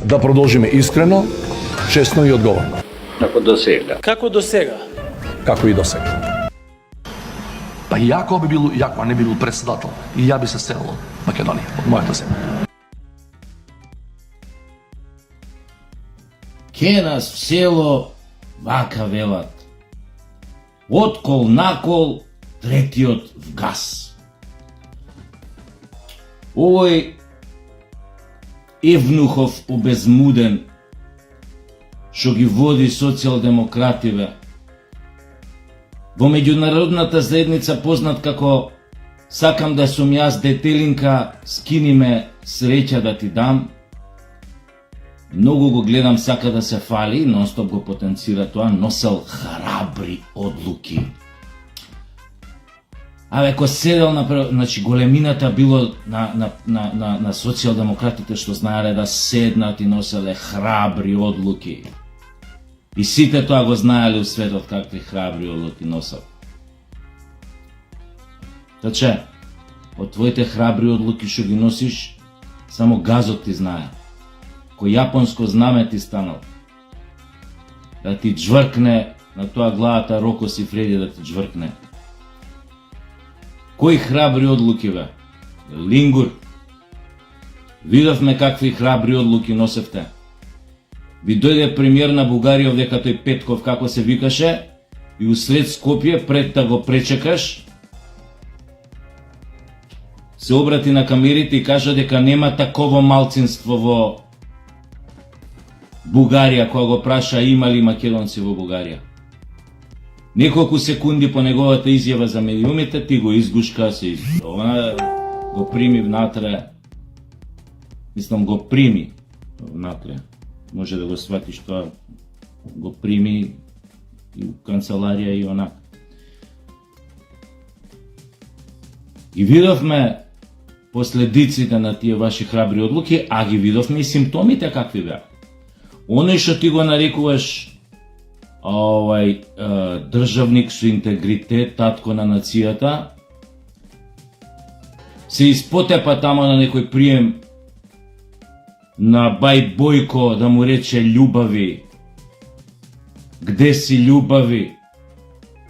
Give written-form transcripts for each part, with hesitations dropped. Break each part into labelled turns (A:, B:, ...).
A: да продолжиме искрено, честно и одговорно.
B: Како до сега.
C: Како до сега?
A: Како и до сега. Па и ако не би бил председател, и ја би се селил Македонија, од мојата земја.
D: Ке нас в село вака велат. Од кол на кол, третиот в газ. Овој Евнухов обезмуден, што ги води социјалдемокративе, во меѓународната заедница познат како сакам да сум јас детелинка, скини ме среќа да ти дам. Многу го гледам, сака да се фали, нонстоп го потенцира тоа, носел храбри одлуки. Абе, ко седел значи големината било на социјалдемократите што знаеле да седнат и носеле храбри одлуки. И сите тоа го знаеле у светот какви храбри одлуки носел. Таче, од твоите храбри одлуки што ги носиш, само газот ти знае. Кој јапонско знаме ти станал. Да ти джвркне на тоа главата Роко Сифреди да ти джвркне. Кои храбри одлуки бе? Лингур. Видовме какви храбри одлуки носевте. Ви дојде премиер на Бугарија овдека тој Петков како се викаше и усред Скопје пред да го пречекаш се обрати на камерите и кажа дека нема таково малцинство во Бугарија, која го праша има ли македонци во Бугарија. Неколку секунди по неговата изјава за медиумите, ти го изгушка, она го прими внатре. Мислам, го прими внатре. Може да го сватиш тоа, го прими и у канцеларија и онак. И видовме последиците на тие ваши храбри одлуки, а ги видовме и симптомите какви беа. Оној што ти го нарекуваш државник со интегритет, татко на нацијата, се испотепа тамо на некој прием на бај Бојко да му рече љубави. Где си љубави?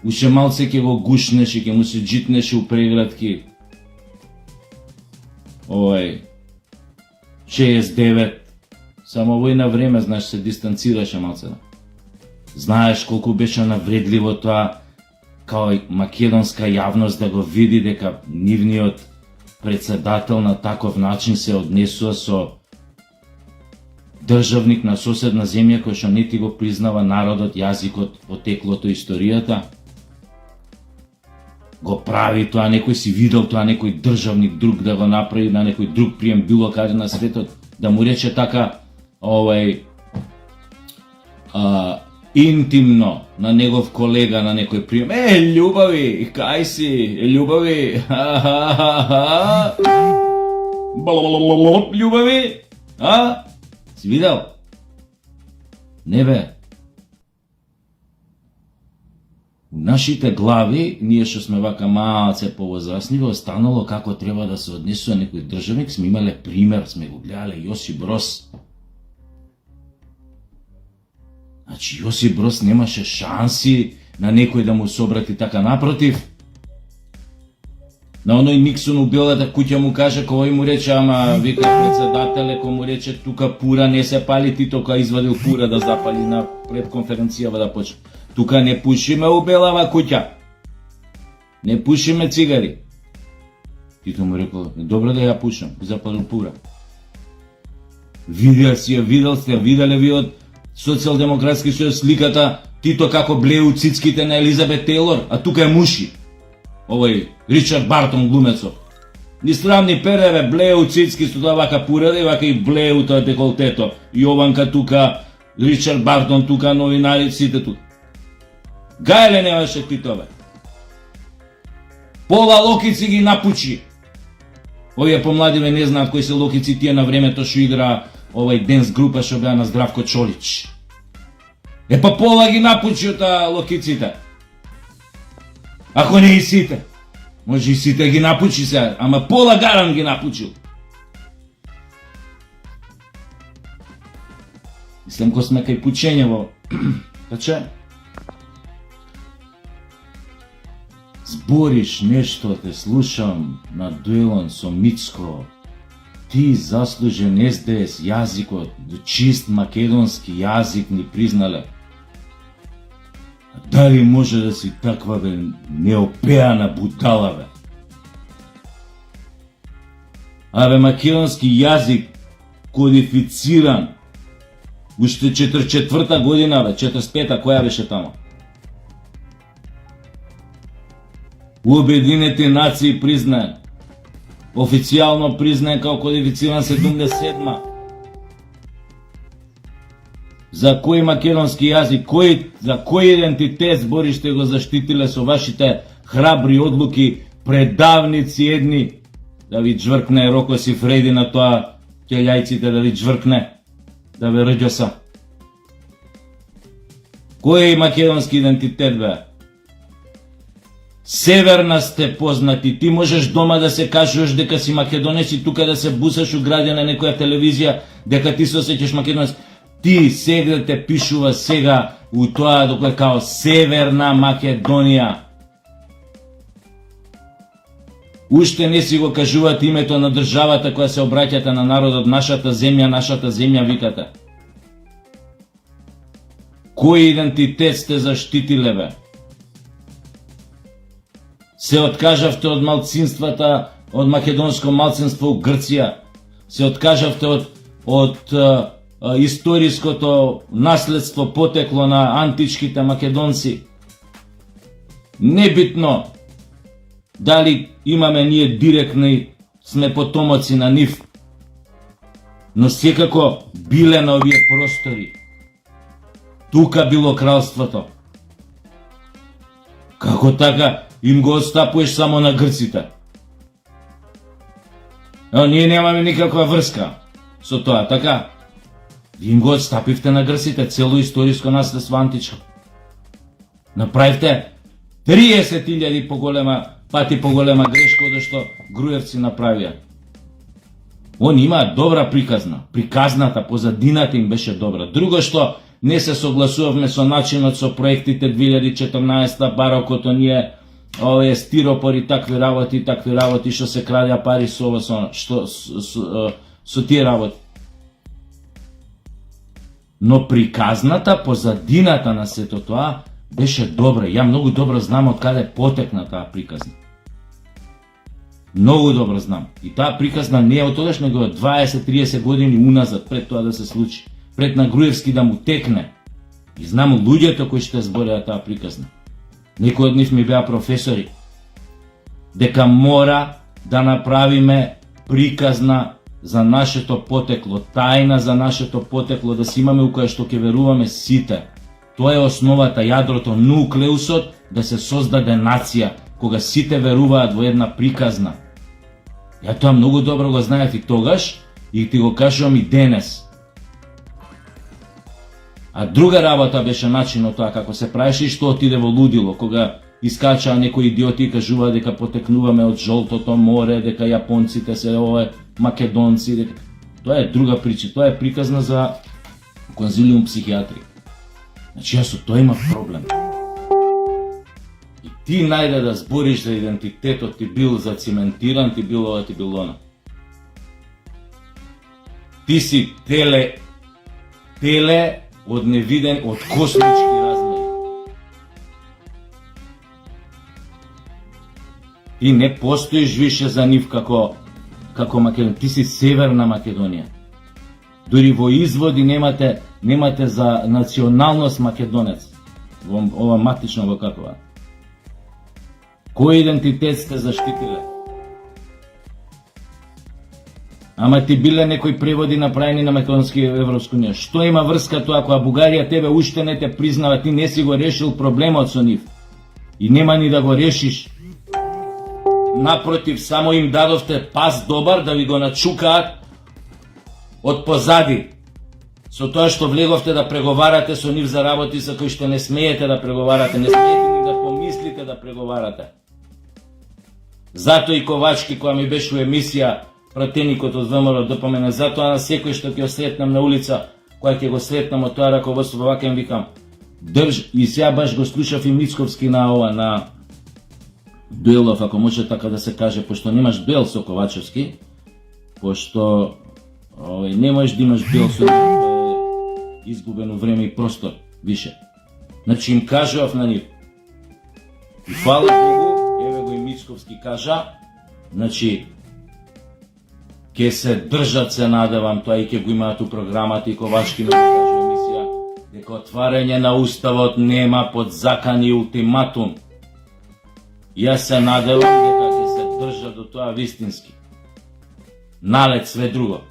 D: Уште малце ќе го гушнеше, ќе му се джитнеше у преградки. 69. Само овој на време, знаеш, се дистанцираше малце. Знаеш колку беше навредливо тоа као македонска јавност да го види дека нивниот председател на таков начин се однесува со државник на соседна земја кој што не ти го признава народот, јазикот, потеклото, историјата. Го прави тоа, некој си видел тоа, некој државник друг да го направи на некој друг прием било каде на светот, да му рече така интимно на негов колега на некој прием. Љубави, кај си, љубави, љубави, си видел? Не бе. У нашите глави, ние што сме вака малце повозрасни, останало како треба да се однесува некој државник, сме имале пример, сме го гледале Јосип Брос. Значи, Јосип Брос немаше шанси на некој да му се обрати така, напротив. На оној Никсон у Белата куќа му каже, кој му рече, ама вика председателе, кој му рече, тука пура не се пали, ти тока извадил пура да запали на предконференцијава да почне. Тука не пушиме у Белава куќа. Не пушиме цигари. Тито му рекол, добро да ја пушам, запалил пура. Видел си ја, виделе ви од Социјалдемократски сојуз сликата Тито како блее у цицките на Елизабет Тейлор, а тука е муши. Овој Ричард Бартон глумецов. Ни срам ни переве, блее у цицки со тоа вака пурада и вака и блее у тоа деколтето. Јованка тука, Ричард Бартон тука, новинари, сите тука. Гајле немаше Титове. Пола локици ги напучи. Овие помладиве не знаат кои се локици, тие на времето што игра овај денс група што беа на Здравко Чолич. Па пола ги напучи од локиците. Ако не и сите. Може и сите ги напучи се, ама пола гаран ги напучил. Мислам, ко сме кај пучењево. Значи, збориш нешто, те слушам на дуелон со Мицко, ти заслужен СДС јазикот, чист македонски јазик ни признале. Дали може да си таква бе неопеана будала бе? Абе македонски јазик кодифициран уште 44-та година бе, 45-та, која беше тамо? Уобединените нации признаен. Официјално признаен као кодифициран 77-ма. За кој македонски јазик, за кој идентитет збориште го заштитиле со вашите храбри одлуки предавници едни, да ви джвркне Роко Сифреди на тоа ќелјајците, да ви джвркне, да ве рđоса. Кој е македонски идентитет бе? Северна сте познати, ти можеш дома да се кажеш дека си македонец и тука да се бусаш у градија на некоја телевизија дека ти се осеќаш македонец. Ти сега те пишува сега у тоа докле као Северна Македонија. Уште не си го кажувате името на државата која се обраќате на народот, нашата земја викате. Кој идентитет сте заштитиле бе? Се откажавте од малцинствата, од македонско малцинство у Грција. Се откажавте од историското наследство потекло на античките македонци. Небитно дали имаме ние директни сме потомоци на нив, но секако биле на овие простори. Тука било кралството. Како така им го отстапуваш само на грците? Ние немаме никаква врска со тоа, така? Ви им го отстапивте на грците, цело историско наследство античко. Направивте 30.000 пати поголема грешка од што Груевци направија. Они имаат добра приказна. Приказната, позадината им беше добра. Друго што не се согласувавме со начинот со проектите 2014, барокото ние овие стиропори, такви работи што се крадеа пари со ова со тие работи. Но приказната, позадината на сето тоа беше добра. Ја многу добро знам од каде потекна таа приказна. Многу добро знам. И таа приказна не е од тогаш, него од 20-30 години уназад, пред тоа да се случи. Пред на Груевски да му текне. И знам луѓето кои што збореа таа приказна. Некои од нив ми беа професори. Дека мора да направиме приказна за нашето потекло, тајна за нашето потекло, да си имаме у која што ќе веруваме сите. Тоа е основата, јадрото, нуклеусот да се создаде нација, кога сите веруваат во една приказна. Ја тоа многу добро го знаев и тогаш, и ти го кажувам и денес. А друга работа беше начинот тоа како се правеше и што отиде во лудило, кога искачаа некои идиоти и кажуваа дека потекнуваме од жолтото море, дека јапонците се ове македонци, дека... Тоа е друга прича, тоа е приказна за конзилиум психијатри. Значи јас со тоа имам проблем. И ти најде да збориш за идентитетот, ти бил зациментиран, ти бил ова, ти бил она. Ти си теле од невиден, од космички размери. Ти не постоиш више за нив како Македонија. Ти си Северна Македонија. Дури во изводи немате за националност македонец. Ова матично го какова. Кој идентитет сте заштитиле? Ама ти биле некои преводи направени на македонски Европска унија. Што има врска тоа кога Бугарија тебе уште не те признава, ти не си го решил проблемот со нив. И нема ни да го решиш. Напротив, само им дадовте пас добар да ви го начукаат од позади. Со тоа што влеговте да преговарате со нив за работи за кои што не смеете да преговарате, не смеете ни да помислите да преговарате. Затоа и Ковачки, која ми беше у емисија Пратеникот од ВМРО ДПМН, затоа на секој што ќе осретнам на улица, кога ќе го сретнам од тоа раководство, вака им викам, и сега баш го слушав и Мицковски на ова, на дуелов, ако може така да се каже, пошто немаш дуел со Ковачевски, пошто не можеш да имаш дуел со изгубено време и простор, више. Значи им кажував на нив. И фала Богу, еве го и Мицковски кажа, значи, ќе се држат, се надевам, тоа и ќе го имаат у програмата и Ковачки ми кажа емисија, дека отварање на Уставот нема подзакан и ултиматум. Јас се надевам дека ќе се држат до тоа вистински. Налет све друго.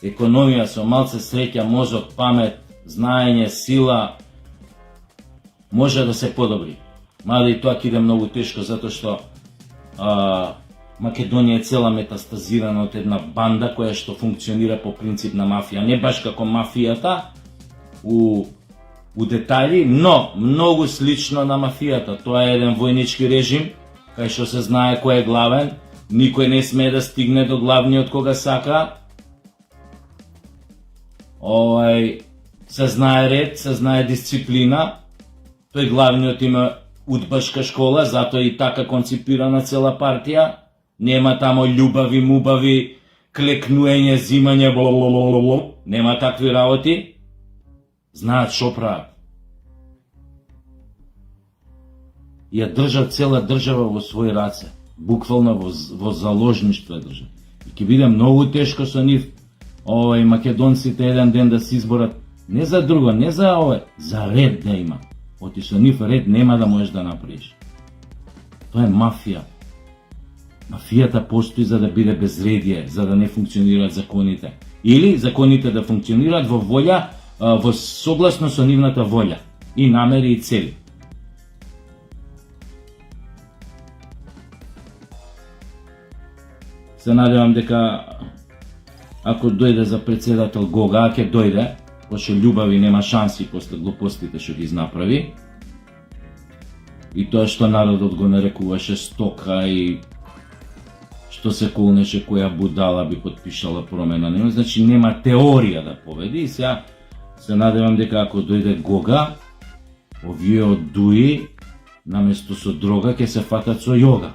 D: Економија со малце среќа, мозок, памет, знаење, сила, може да се подобри. Мада и тоа ќе иде многу тешко, затоа што Македонија е цела метастазирана од една банда која што функционира по принцип на мафија. Не баш како мафијата у детали, но многу слично на мафијата. Тоа е еден војнички режим, кај што се знае кој е главен, никој не смее да стигне до главниот кога сака. Се знае ред, се знае дисциплина. Тој главниот има удбашка школа, затоа и така конципирана цела партија. Нема тамо љубави, мубави, клекнуење, зимање, блололололол. Нема такви работи. Знаат шо прават. Ја држат цела држава во своји раце. Буквално во заложништво ја држат. И ќе биде многу тешко со нив македонците еден ден да се изборат. Не за друго, не за за ред да има. Оти со нив ред нема да можеш да направиш. Тоа е мафија. Мафијата постои за да биде безредие, за да не функционираат законите. Или законите да функционираат во волја, во согласно со нивната волја и намери и цели. Се надевам дека ако дојде за председател Гога, ќе дојде, пошто љубави нема шанси после глупостите што ги направи. И тоа што народот го нарекуваше стока и што се колнеше која будала би подпишала промена. Нема, значи нема теорија да победи. И сега се надевам дека ако дојде Гога, овие од Дуи, наместо со дрога, ќе се фатат со јога.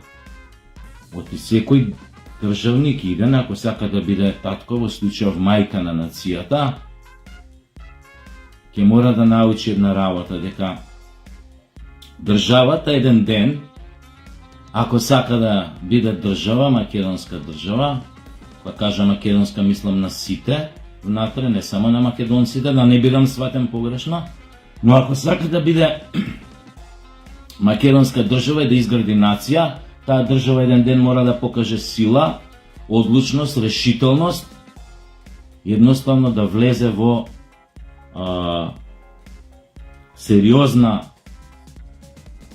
D: Оти секој државник иден, ако сака да биде татко, во случајов мајка на нацијата, ќе мора да научи една работа, дека државата еден ден, ако сака да биде држава, македонска држава, па кажа македонска, мислам на сите, внатре, не само на македонците, да не бидам сватен погрешно, но ако сака да биде македонска држава и да изгради нација, таа држава еден ден мора да покаже сила, одлучност, решителност, едноставно да влезе во сериозна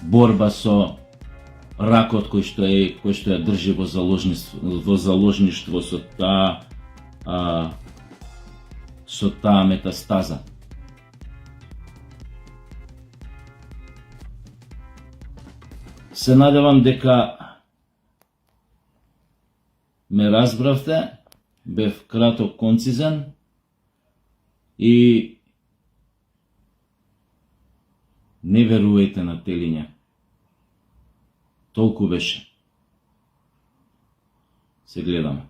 D: борба со ракот кој што ја држи во заложништво со таа метастаза. Се надевам дека ме разбравте, бев краток, концизен и не верувајте на телиња. Толку беше. Се гледаме.